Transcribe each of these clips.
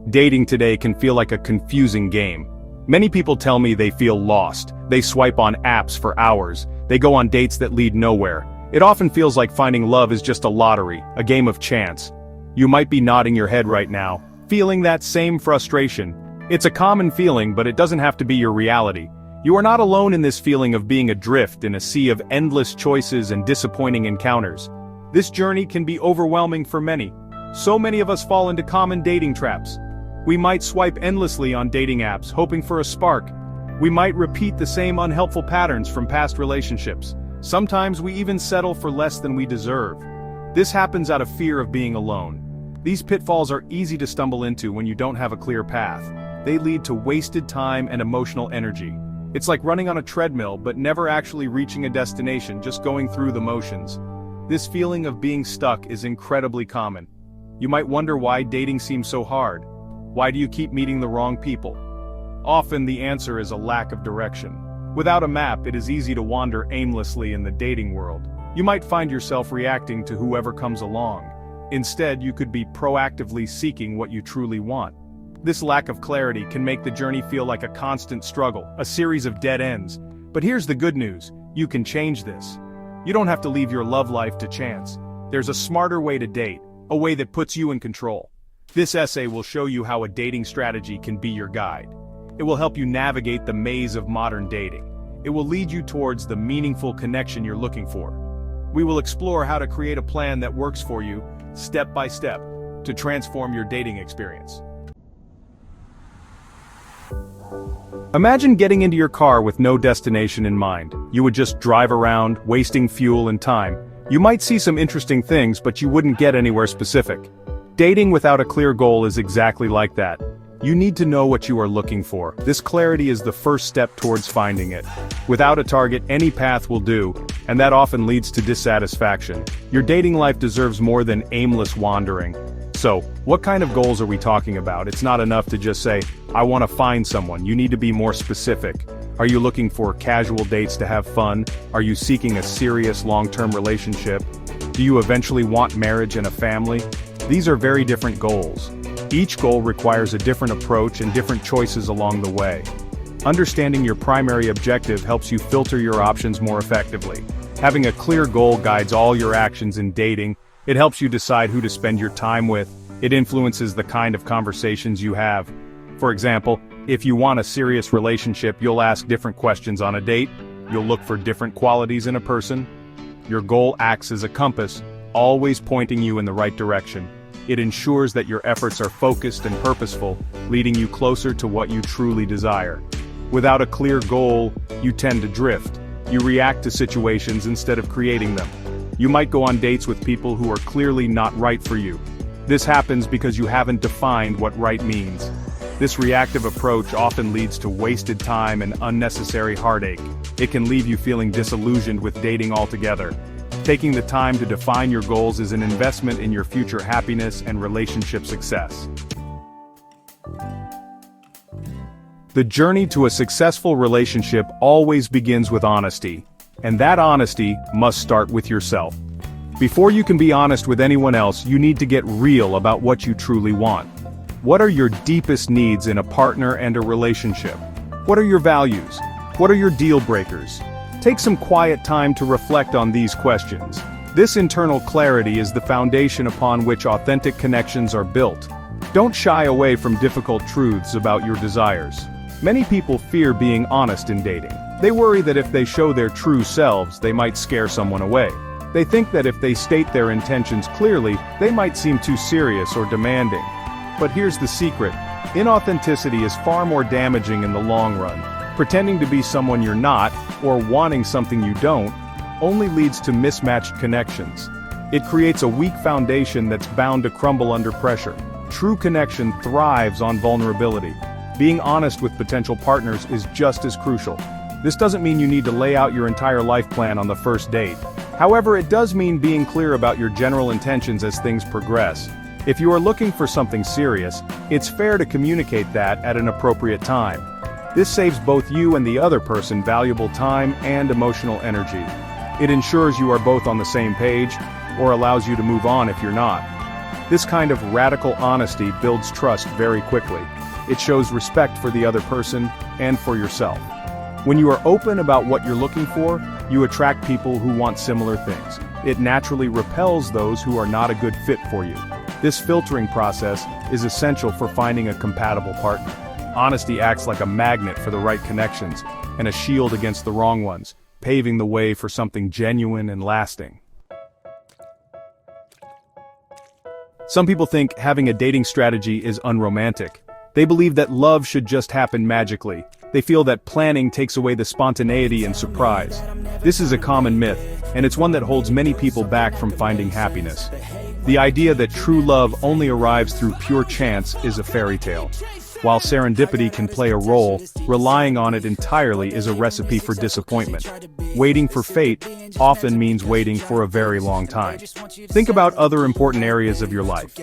Dating today can feel like a confusing game. Many people tell me they feel lost. They swipe on apps for hours. They go on dates that lead nowhere. It often feels like finding love is just a lottery, a game of chance. You might be nodding your head right now, feeling that same frustration. It's a common feeling, but it doesn't have to be your reality. You are not alone in this feeling of being adrift in a sea of endless choices and disappointing encounters. This journey can be overwhelming for many. So many of us fall into common dating traps. We might swipe endlessly on dating apps, hoping for a spark. We might repeat the same unhelpful patterns from past relationships. Sometimes we even settle for less than we deserve. This happens out of fear of being alone. These pitfalls are easy to stumble into when you don't have a clear path. They lead to wasted time and emotional energy. It's like running on a treadmill but never actually reaching a destination, just going through the motions. This feeling of being stuck is incredibly common. You might wonder why dating seems so hard. Why do you keep meeting the wrong people? Often the answer is a lack of direction. Without a map, it is easy to wander aimlessly in the dating world. You might find yourself reacting to whoever comes along. Instead, you could be proactively seeking what you truly want. This lack of clarity can make the journey feel like a constant struggle, a series of dead ends. But here's the good news: you can change this. You don't have to leave your love life to chance. There's a smarter way to date, a way that puts you in control. This essay will show you how a dating strategy can be your guide. It will help you navigate the maze of modern dating. It will lead you towards the meaningful connection you're looking for. We will explore how to create a plan that works for you, step by step, to transform your dating experience. Imagine getting into your car with no destination in mind. You would just drive around, wasting fuel and time. You might see some interesting things, but you wouldn't get anywhere specific. Dating without a clear goal is exactly like that. You need to know what you are looking for. This clarity is the first step towards finding it. Without a target, any path will do, and that often leads to dissatisfaction. Your dating life deserves more than aimless wandering. So, what kind of goals are we talking about? It's not enough to just say, I want to find someone. You need to be more specific. Are you looking for casual dates to have fun? Are you seeking a serious long-term relationship? Do you eventually want marriage and a family? These are very different goals. Each goal requires a different approach and different choices along the way. Understanding your primary objective helps you filter your options more effectively. Having a clear goal guides all your actions in dating. It helps you decide who to spend your time with. It influences the kind of conversations you have. For example, if you want a serious relationship, you'll ask different questions on a date. You'll look for different qualities in a person. Your goal acts as a compass, always pointing you in the right direction. It ensures that your efforts are focused and purposeful, leading you closer to what you truly desire. Without a clear goal, you tend to drift. You react to situations instead of creating them. You might go on dates with people who are clearly not right for you. This happens because you haven't defined what right means. This reactive approach often leads to wasted time and unnecessary heartache. It can leave you feeling disillusioned with dating altogether. Taking the time to define your goals is an investment in your future happiness and relationship success. The journey to a successful relationship always begins with honesty, and that honesty must start with yourself. Before you can be honest with anyone else, you need to get real about what you truly want. What are your deepest needs in a partner and a relationship? What are your values? What are your deal breakers? Take some quiet time to reflect on these questions. This internal clarity is the foundation upon which authentic connections are built. Don't shy away from difficult truths about your desires. Many people fear being honest in dating. They worry that if they show their true selves, they might scare someone away. They think that if they state their intentions clearly, they might seem too serious or demanding. But here's the secret: inauthenticity is far more damaging in the long run. Pretending to be someone you're not, or wanting something you don't, only leads to mismatched connections. It creates a weak foundation that's bound to crumble under pressure. True connection thrives on vulnerability. Being honest with potential partners is just as crucial. This doesn't mean you need to lay out your entire life plan on the first date. However, it does mean being clear about your general intentions as things progress. If you are looking for something serious, it's fair to communicate that at an appropriate time. This saves both you and the other person valuable time and emotional energy. It ensures you are both on the same page, or allows you to move on if you're not. This kind of radical honesty builds trust very quickly. It shows respect for the other person and for yourself. When you are open about what you're looking for, you attract people who want similar things. It naturally repels those who are not a good fit for you. This filtering process is essential for finding a compatible partner. Honesty acts like a magnet for the right connections, and a shield against the wrong ones, paving the way for something genuine and lasting. Some people think having a dating strategy is unromantic. They believe that love should just happen magically. They feel that planning takes away the spontaneity and surprise. This is a common myth, and it's one that holds many people back from finding happiness. The idea that true love only arrives through pure chance is a fairy tale. While serendipity can play a role, relying on it entirely is a recipe for disappointment. Waiting for fate often means waiting for a very long time. Think about other important areas of your life.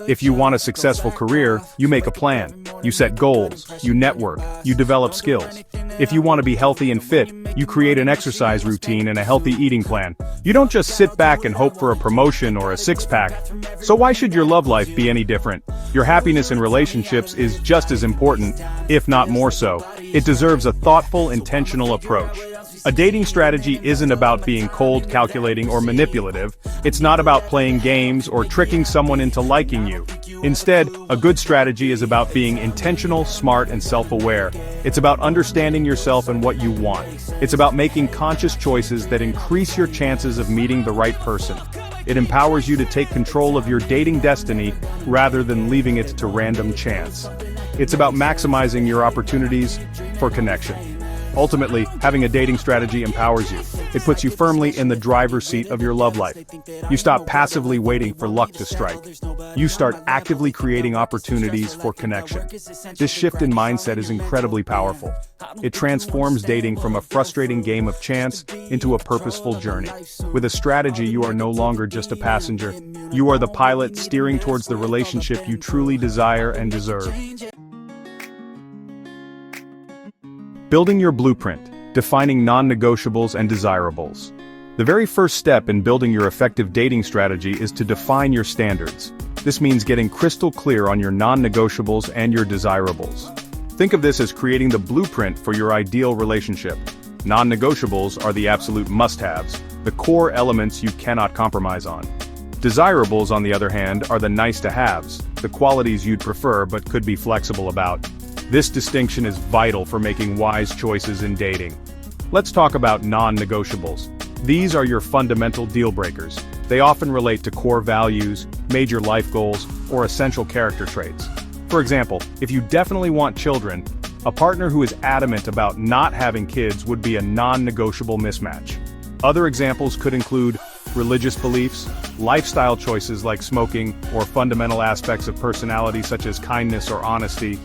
If you want a successful career, you make a plan. You set goals, you network, you develop skills. If you want to be healthy and fit, you create an exercise routine and a healthy eating plan. You don't just sit back and hope for a promotion or a six-pack. So why should your love life be any different? Your happiness in relationships is just as important, if not more so. It deserves a thoughtful, intentional approach. A dating strategy isn't about being cold, calculating, or manipulative. It's not about playing games or tricking someone into liking you. Instead, a good strategy is about being intentional, smart, and self-aware. It's about understanding yourself and what you want. It's about making conscious choices that increase your chances of meeting the right person. It empowers you to take control of your dating destiny rather than leaving it to random chance. It's about maximizing your opportunities for connection. Ultimately, having a dating strategy empowers you. It puts you firmly in the driver's seat of your love life. You stop passively waiting for luck to strike. You start actively creating opportunities for connection. This shift in mindset is incredibly powerful. It transforms dating from a frustrating game of chance into a purposeful journey. With a strategy, you are no longer just a passenger. You are the pilot steering towards the relationship you truly desire and deserve. Building your blueprint, defining non-negotiables and desirables. The very first step in building your effective dating strategy is to define your standards. This means getting crystal clear on your non-negotiables and your desirables. Think of this as creating the blueprint for your ideal relationship. Non-negotiables are the absolute must-haves, the core elements you cannot compromise on. Desirables, on the other hand, are the nice-to-haves, the qualities you'd prefer but could be flexible about. This distinction is vital for making wise choices in dating. Let's talk about non-negotiables. These are your fundamental deal breakers. They often relate to core values, major life goals, or essential character traits. For example, if you definitely want children, a partner who is adamant about not having kids would be a non-negotiable mismatch. Other examples could include religious beliefs, lifestyle choices like smoking, or fundamental aspects of personality such as kindness or honesty.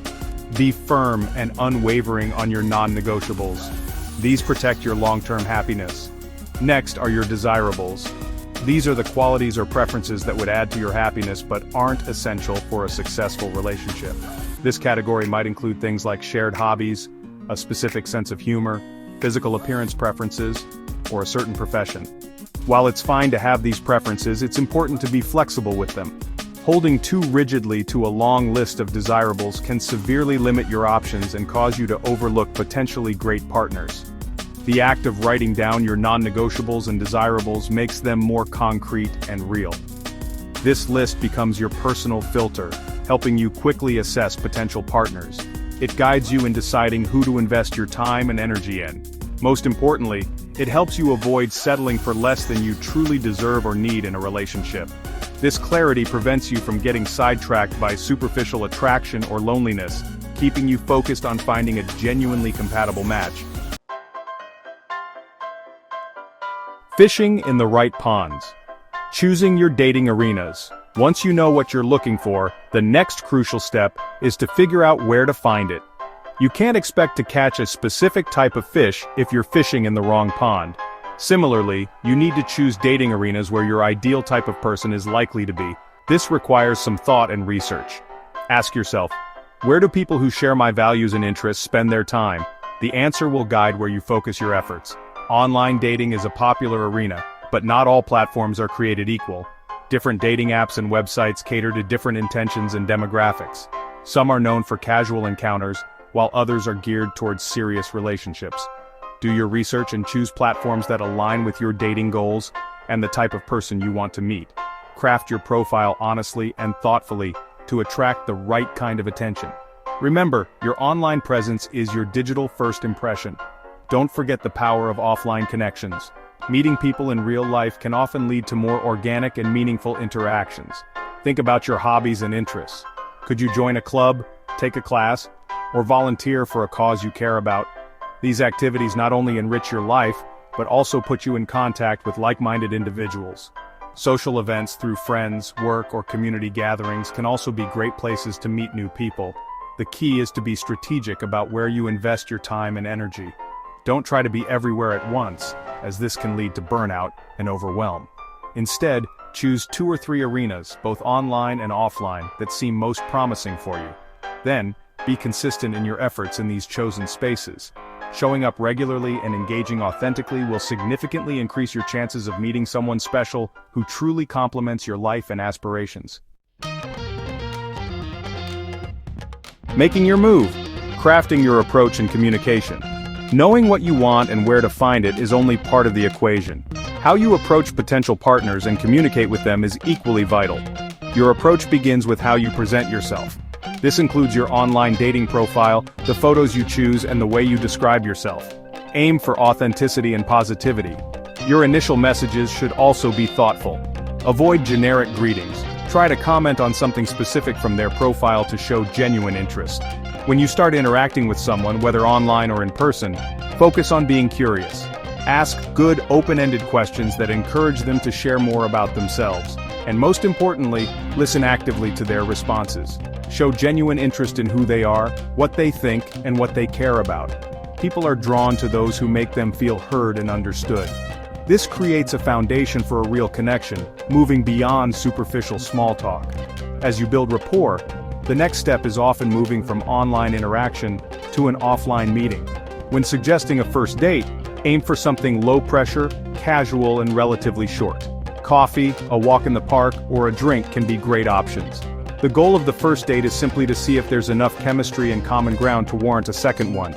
Be firm and unwavering on your non-negotiables. These protect your long-term happiness. Next are your desirables. These are the qualities or preferences that would add to your happiness but aren't essential for a successful relationship. This category might include things like shared hobbies, a specific sense of humor, physical appearance preferences, or a certain profession. While it's fine to have these preferences, it's important to be flexible with them. Holding too rigidly to a long list of desirables can severely limit your options and cause you to overlook potentially great partners. The act of writing down your non-negotiables and desirables makes them more concrete and real. This list becomes your personal filter, helping you quickly assess potential partners. It guides you in deciding who to invest your time and energy in. Most importantly, it helps you avoid settling for less than you truly deserve or need in a relationship. This clarity prevents you from getting sidetracked by superficial attraction or loneliness, keeping you focused on finding a genuinely compatible match. Fishing in the right ponds. Choosing your dating arenas. Once you know what you're looking for, the next crucial step is to figure out where to find it. You can't expect to catch a specific type of fish if you're fishing in the wrong pond. Similarly, you need to choose dating arenas where your ideal type of person is likely to be. This requires some thought and research. Ask yourself, where do people who share my values and interests spend their time? The answer will guide where you focus your efforts. Online dating is a popular arena, but not all platforms are created equal. Different dating apps and websites cater to different intentions and demographics. Some are known for casual encounters, while others are geared towards serious relationships. Do your research and choose platforms that align with your dating goals and the type of person you want to meet. Craft your profile honestly and thoughtfully to attract the right kind of attention. Remember, your online presence is your digital first impression. Don't forget the power of offline connections. Meeting people in real life can often lead to more organic and meaningful interactions. Think about your hobbies and interests. Could you join a club, take a class, or volunteer for a cause you care about? These activities not only enrich your life, but also put you in contact with like-minded individuals. Social events through friends, work, or community gatherings can also be great places to meet new people. The key is to be strategic about where you invest your time and energy. Don't try to be everywhere at once, as this can lead to burnout and overwhelm. Instead, choose 2 or 3 arenas, both online and offline, that seem most promising for you. Then, be consistent in your efforts in these chosen spaces. Showing up regularly and engaging authentically will significantly increase your chances of meeting someone special who truly complements your life and aspirations. Making your move. Crafting your approach and communication. Knowing what you want and where to find it is only part of the equation. How you approach potential partners and communicate with them is equally vital. Your approach begins with how you present yourself. This includes your online dating profile, the photos you choose, and the way you describe yourself. Aim for authenticity and positivity. Your initial messages should also be thoughtful. Avoid generic greetings. Try to comment on something specific from their profile to show genuine interest. When you start interacting with someone, whether online or in person, focus on being curious. Ask good, open-ended questions that encourage them to share more about themselves. And most importantly, listen actively to their responses. Show genuine interest in who they are, what they think, and what they care about. People are drawn to those who make them feel heard and understood. This creates a foundation for a real connection, moving beyond superficial small talk. As you build rapport, the next step is often moving from online interaction to an offline meeting. When suggesting a first date, aim for something low-pressure, casual, and relatively short. Coffee, a walk in the park, or a drink can be great options. The goal of the first date is simply to see if there's enough chemistry and common ground to warrant a second one.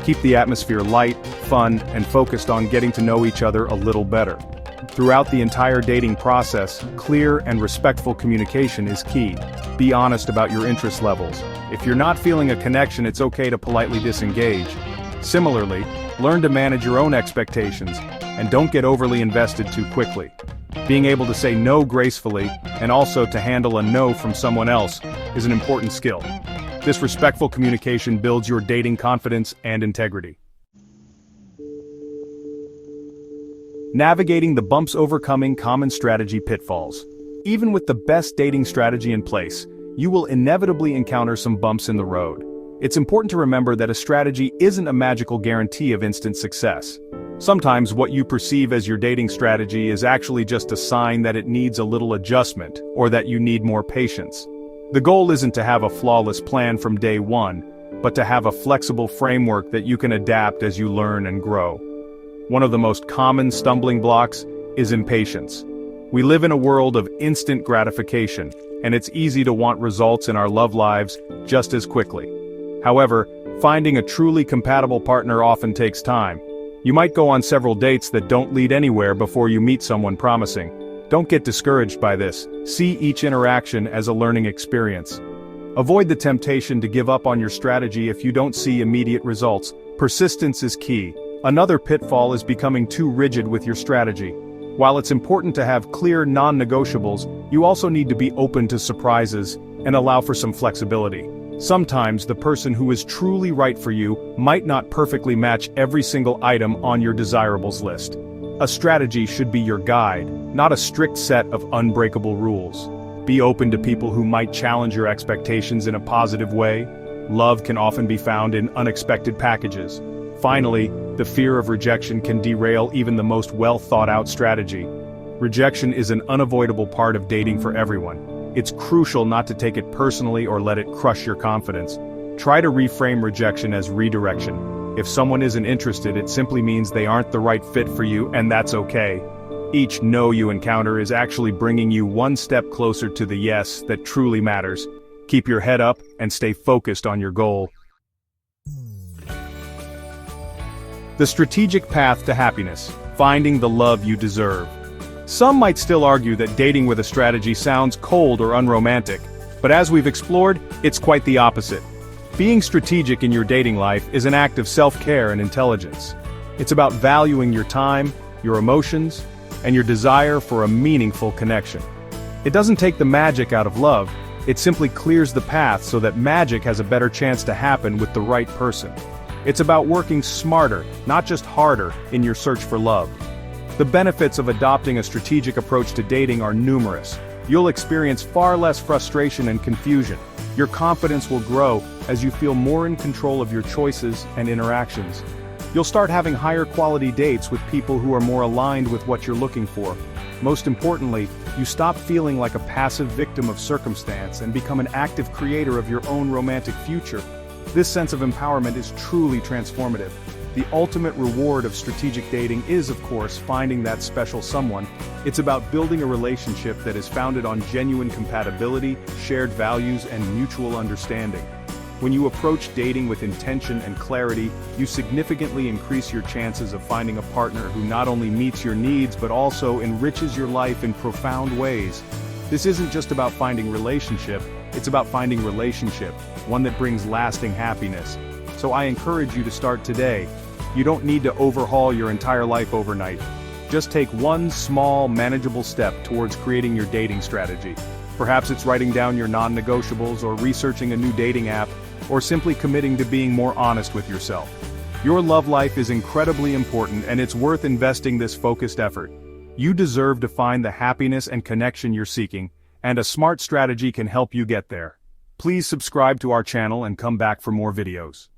Keep the atmosphere light, fun, and focused on getting to know each other a little better. Throughout the entire dating process, clear and respectful communication is key. Be honest about your interest levels. If you're not feeling a connection, it's okay to politely disengage. Similarly, learn to manage your own expectations, and don't get overly invested too quickly. Being able to say no gracefully, and also to handle a no from someone else, is an important skill. This respectful communication builds your dating confidence and integrity. Navigating the bumps, overcoming common strategy pitfalls. Even with the best dating strategy in place, you will inevitably encounter some bumps in the road. It's important to remember that a strategy isn't a magical guarantee of instant success. Sometimes what you perceive as your dating strategy is actually just a sign that it needs a little adjustment, or that you need more patience. The goal isn't to have a flawless plan from day one, but to have a flexible framework that you can adapt as you learn and grow. One of the most common stumbling blocks is impatience. We live in a world of instant gratification, and it's easy to want results in our love lives just as quickly. However, finding a truly compatible partner often takes time. You might go on several dates that don't lead anywhere before you meet someone promising. Don't get discouraged by this. See each interaction as a learning experience. Avoid the temptation to give up on your strategy if you don't see immediate results. Persistence is key. Another pitfall is becoming too rigid with your strategy. While it's important to have clear non-negotiables, you also need to be open to surprises and allow for some flexibility. Sometimes the person who is truly right for you might not perfectly match every single item on your desirables list. A strategy should be your guide, not a strict set of unbreakable rules. Be open to people who might challenge your expectations in a positive way. Love can often be found in unexpected packages. Finally, the fear of rejection can derail even the most well-thought-out strategy. Rejection is an unavoidable part of dating for everyone. It's crucial not to take it personally or let it crush your confidence. Try to reframe rejection as redirection. If someone isn't interested, it simply means they aren't the right fit for you, and that's okay. Each no you encounter is actually bringing you one step closer to the yes that truly matters. Keep your head up and stay focused on your goal. The strategic path to happiness, finding the love you deserve. Some might still argue that dating with a strategy sounds cold or unromantic, but as we've explored, it's quite the opposite. Being strategic in your dating life is an act of self-care and intelligence. It's about valuing your time, your emotions, and your desire for a meaningful connection. It doesn't take the magic out of love, it simply clears the path so that magic has a better chance to happen with the right person. It's about working smarter, not just harder, in your search for love. The benefits of adopting a strategic approach to dating are numerous. You'll experience far less frustration and confusion. Your confidence will grow as you feel more in control of your choices and interactions. You'll start having higher quality dates with people who are more aligned with what you're looking for. Most importantly, you stop feeling like a passive victim of circumstance and become an active creator of your own romantic future. This sense of empowerment is truly transformative. The ultimate reward of strategic dating is, of course, finding that special someone. It's about building a relationship that is founded on genuine compatibility, shared values, and mutual understanding. When you approach dating with intention and clarity, you significantly increase your chances of finding a partner who not only meets your needs but also enriches your life in profound ways. This isn't just about finding relationship, it's about finding relationship, one that brings lasting happiness. So I encourage you to start today. You don't need to overhaul your entire life overnight. Just take one small, manageable step towards creating your dating strategy. Perhaps it's writing down your non-negotiables or researching a new dating app, or simply committing to being more honest with yourself. Your love life is incredibly important and it's worth investing this focused effort. You deserve to find the happiness and connection you're seeking, and a smart strategy can help you get there. Please subscribe to our channel and come back for more videos.